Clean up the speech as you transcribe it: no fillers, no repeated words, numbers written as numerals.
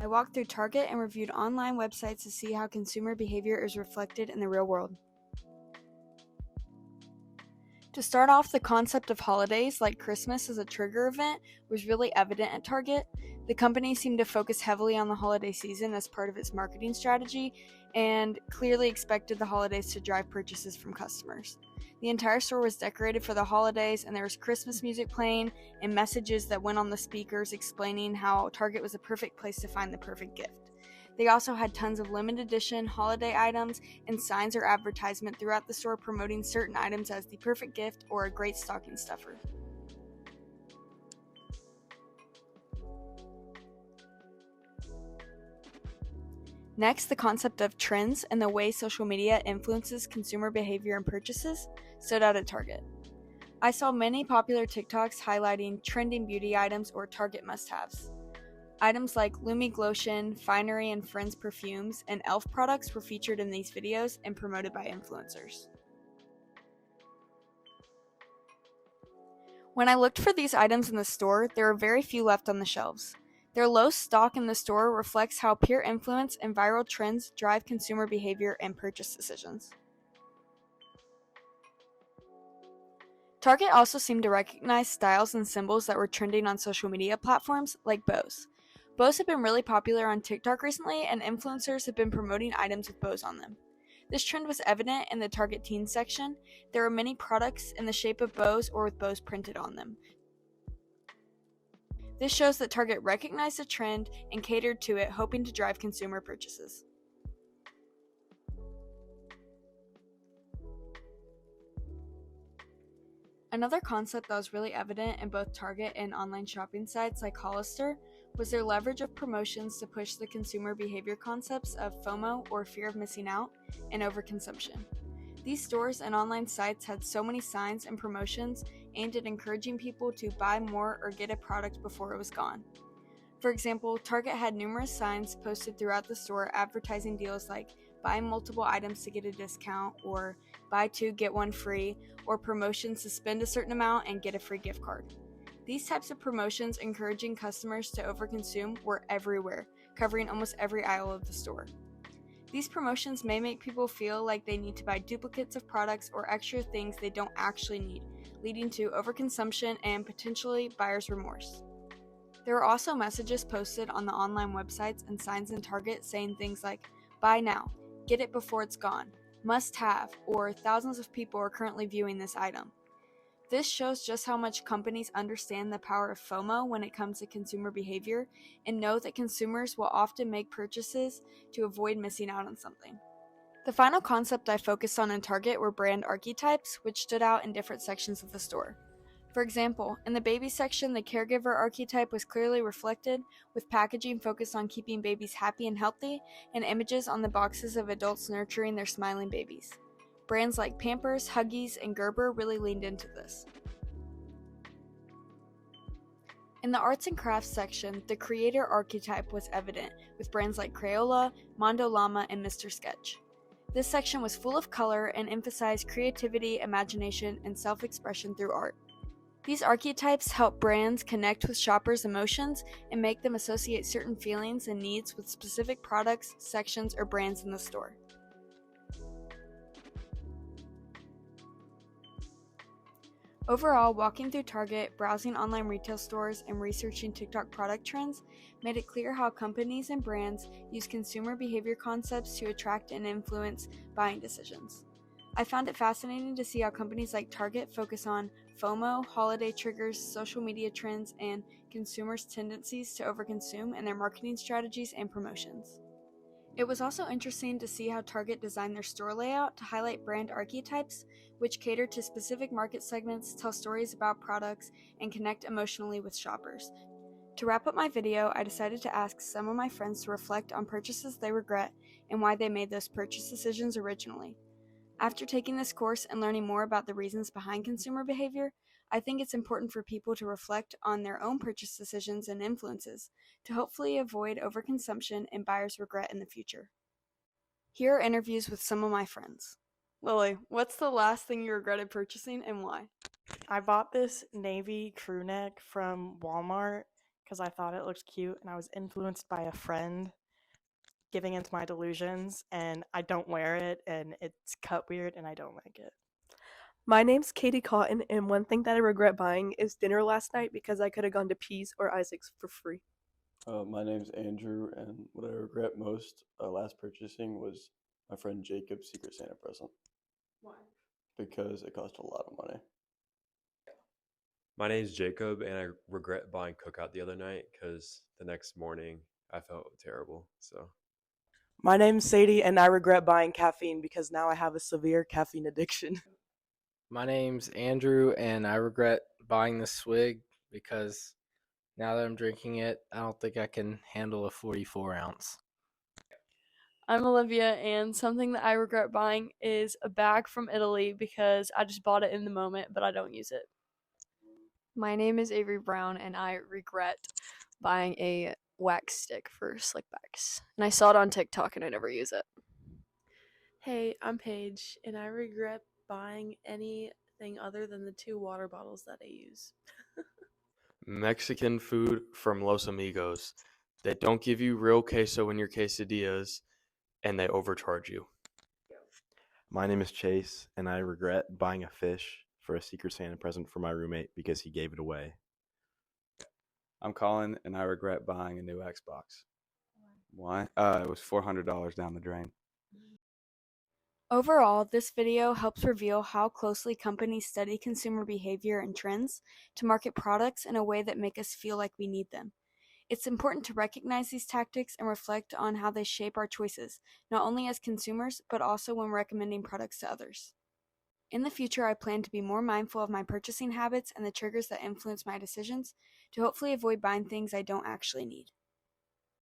I walked through Target and reviewed online websites to see how consumer behavior is reflected in the real world. To start off, the concept of holidays, like Christmas as a trigger event, was really evident at Target. The company seemed to focus heavily on the holiday season as part of its marketing strategy and clearly expected the holidays to drive purchases from customers. The entire store was decorated for the holidays, and there was Christmas music playing and messages that went on the speakers explaining how Target was a perfect place to find the perfect gift. They also had tons of limited edition holiday items and signs or advertisement throughout the store promoting certain items as the perfect gift or a great stocking stuffer. Next, the concept of trends and the way social media influences consumer behavior and purchases stood out at Target. I saw many popular TikToks highlighting trending beauty items or Target must-haves. Items like Lumi Glotion, Finery and Friends perfumes, and e.l.f. products were featured in these videos and promoted by influencers. When I looked for these items in the store, there were very few left on the shelves. Their low stock in the store reflects how peer influence and viral trends drive consumer behavior and purchase decisions. Target also seemed to recognize styles and symbols that were trending on social media platforms like bows. Bows have been really popular on TikTok recently, and influencers have been promoting items with bows on them. This trend was evident in the Target Teens section. There were many products in the shape of bows or with bows printed on them. This shows that Target recognized the trend and catered to it, hoping to drive consumer purchases. Another concept that was really evident in both Target and online shopping sites like Hollister was their leverage of promotions to push the consumer behavior concepts of FOMO, or fear of missing out, and overconsumption. These stores and online sites had so many signs and promotions aimed at encouraging people to buy more or get a product before it was gone. For example, Target had numerous signs posted throughout the store advertising deals like buy multiple items to get a discount, or buy two, get one free, or promotions to spend a certain amount and get a free gift card. These types of promotions encouraging customers to overconsume were everywhere, covering almost every aisle of the store. These promotions may make people feel like they need to buy duplicates of products or extra things they don't actually need, leading to overconsumption and potentially buyer's remorse. There were also messages posted on the online websites and signs in Target saying things like, buy now, get it before it's gone, must have, or thousands of people are currently viewing this item. This shows just how much companies understand the power of FOMO when it comes to consumer behavior and know that consumers will often make purchases to avoid missing out on something. The final concept I focused on in Target were brand archetypes, which stood out in different sections of the store. For example, in the baby section, the caregiver archetype was clearly reflected, with packaging focused on keeping babies happy and healthy, and images on the boxes of adults nurturing their smiling babies. Brands like Pampers, Huggies, and Gerber really leaned into this. In the arts and crafts section, the creator archetype was evident, with brands like Crayola, Mondo Llama, and Mr. Sketch. This section was full of color and emphasized creativity, imagination, and self-expression through art. These archetypes help brands connect with shoppers' emotions and make them associate certain feelings and needs with specific products, sections, or brands in the store. Overall, walking through Target, browsing online retail stores, and researching TikTok product trends made it clear how companies and brands use consumer behavior concepts to attract and influence buying decisions. I found it fascinating to see how companies like Target focus on FOMO, holiday triggers, social media trends, and consumers' tendencies to overconsume in their marketing strategies and promotions. It was also interesting to see how Target designed their store layout to highlight brand archetypes, which cater to specific market segments, tell stories about products, and connect emotionally with shoppers. To wrap up my video, I decided to ask some of my friends to reflect on purchases they regret and why they made those purchase decisions originally. After taking this course and learning more about the reasons behind consumer behavior, I think it's important for people to reflect on their own purchase decisions and influences to hopefully avoid overconsumption and buyer's regret in the future. Here are interviews with some of my friends. Lily, what's the last thing you regretted purchasing and why? I bought this navy crew neck from Walmart because I thought it looked cute and I was influenced by a friend giving into my delusions, and I don't wear it and it's cut weird and I don't like it. My name's Katie Cotton, and one thing that I regret buying is dinner last night because I could have gone to Pease or Isaac's for free. My name's Andrew, and what I regret most last purchasing was my friend Jacob's Secret Santa present. Why? Because it cost a lot of money. My name's Jacob, and I regret buying Cookout the other night because the next morning I felt terrible. So, My name's Sadie, and I regret buying caffeine because now I have a severe caffeine addiction. My name's Andrew, and I regret buying this swig because now that I'm drinking it, I don't think I can handle a 44 ounce. I'm Olivia, and something that I regret buying is a bag from Italy because I just bought it in the moment, but I don't use it. My name is Avery Brown, and I regret buying a wax stick for slickbacks. And I saw it on TikTok, and I never use it. Hey, I'm Paige, and I regret buying anything other than the 2 water bottles that I use. Mexican food from Los Amigos. They don't give you real queso in your quesadillas, and they overcharge you. My name is Chase, and I regret buying a fish for a Secret Santa present for my roommate because he gave it away. I'm Colin, and I regret buying a new Xbox. Why? It was $400 down the drain. Overall, this video helps reveal how closely companies study consumer behavior and trends to market products in a way that make us feel like we need them. It's important to recognize these tactics and reflect on how they shape our choices, not only as consumers, but also when recommending products to others. In the future, I plan to be more mindful of my purchasing habits and the triggers that influence my decisions to hopefully avoid buying things I don't actually need.